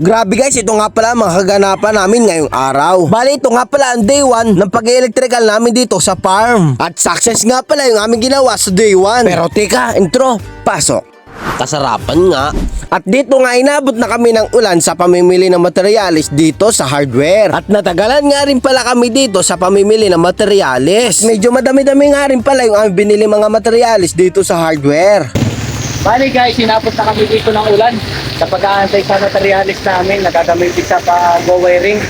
Grabe guys, ito nga pala mga kaganapan namin ngayong araw. Bali, ito nga pala ang day 1 ng pag-electrical namin dito sa farm. At success nga pala yung aming ginawa sa day 1. Pero teka, intro, pasok. Kasarapan nga. At dito nga inabot na kami ng ulan sa pamimili ng materialis dito sa hardware. At natagalan nga rin pala kami dito sa pamimili ng materialis. Medyo madami-dami nga rin pala yung aming binili mga materialis dito sa hardware. Bali guys, sinapot na kami dito ng ulan sa pag-aantay sa materialis namin, nagagamitin sa pag-wiring.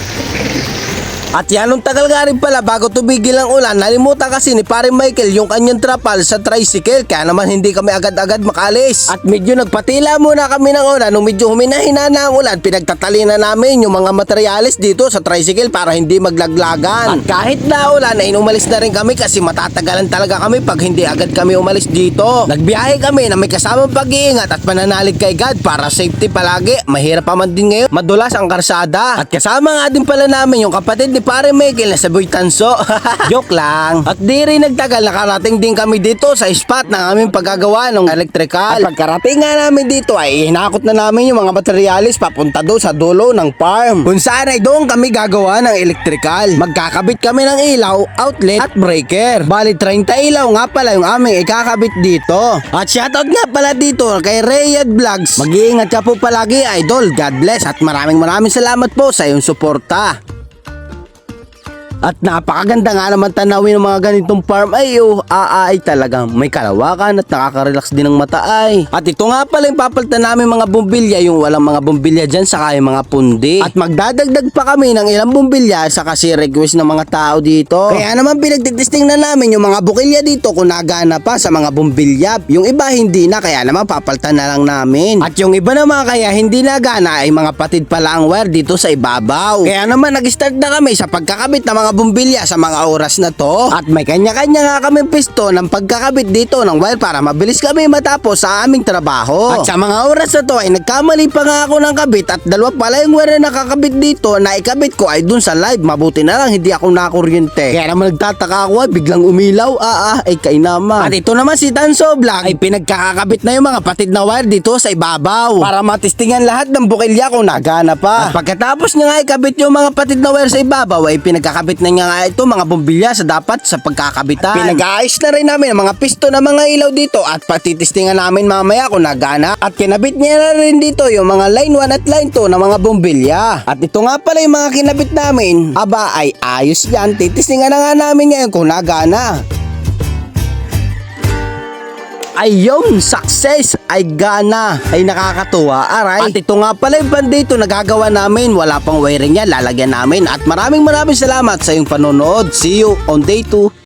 At yan, nung tagal nga rin pala bago tumigil ang ulan, nalimutan kasi ni Pare Michael yung kanyang trapal sa tricycle, kaya naman hindi kami agad-agad makalis. At medyo nagpatila muna kami ng ulan. Nung medyo humina-hina na ang ulan, pinagtatalina namin yung mga materialis dito sa tricycle para hindi maglaglagan. At kahit na ulan ay umalis na rin kami kasi matatagalan talaga kami pag hindi agad kami umalis dito. Nagbiyahe kami na may kasamang pag-iingat at pananalig kay God para safety palagi. Mahirap pa man din ngayon, madulas ang karsada. At kasama nga din pala namin yung kapatid ni Pare Michael na sa Boy Tanso. Joke lang. At di rin nagtagal, nakarating din kami dito sa spot ng aming paggagawa ng electrical. At pagkarating nga namin dito ay hinakot na namin yung mga materialis papunta doon sa dulo ng farm, kung saan ay doon kami gagawa ng electrical. Magkakabit kami ng ilaw, outlet at breaker. Bali 30 ilaw nga pala yung aming ikakabit dito. At shoutout nga pala dito kay Rayad Vlogs. Mag-iingat ka po palagi, idol. God bless at maraming salamat po sa iyong suporta. At napakaganda nga naman tanawin ng mga ganitong farm ay ay talagang may kalawakan at nakaka-relax din ng mata ay. At ito nga pala yung papalitan namin mga bumbilya, yung walang mga bumbilya dyan saka yung mga pundi. At magdadagdag pa kami ng ilang bumbilya sa kasi request ng mga tao dito. Kaya naman pinagtitesting na namin yung mga bukilya dito kung nagana pa sa mga bumbilya. Yung iba hindi na, kaya naman papalitan na lang namin. At yung iba naman kaya hindi nagana ay mga patid pala ang wire dito sa ibabaw. Kaya naman nag-start na kami sa pagkakabit ng mga bumbilya sa mga oras na to. At may kanya-kanya nga kaming pisto ng pagkakabit dito ng wire para mabilis kami matapos sa aming trabaho. At sa mga oras na to ay nagkamali pa nga ako ng kabit at dalawa pala yung wire na nakakabit dito na ikabit ko ay dun sa live. Mabuti na lang hindi ako nakuryente. Kaya naman nagtataka ako ay biglang umilaw. Ay kay naman. At ito naman si Tanso Vlog ay pinagkakakabit na yung mga patid na wire dito sa ibabaw para matistingan lahat ng bukilya kung nagana pa. At pagkatapos niya nga ikabit yung mga patid na wire sa ibabaw ay pinagkakabit na niya nga ito mga bumbilya sa dapat sa pagkakabitan. Pinag-aayos na rin namin ang mga pisto na mga ilaw dito at patitistingan namin mamaya kung nagana. At kinabit niya na rin dito yung mga line 1 at line 2 na mga bumbilya. At ito nga pala yung mga kinabit namin. Aba ay ayos yan. Titistingan na nga namin ngayon kung nagana. Ayun, success ay gana, ay nakakatuwa, aray. At ito nga pala yung bandito na gagawa namin, wala pang wiring yan, lalagyan namin. At maraming salamat sa iyong panonood. See you on day 2.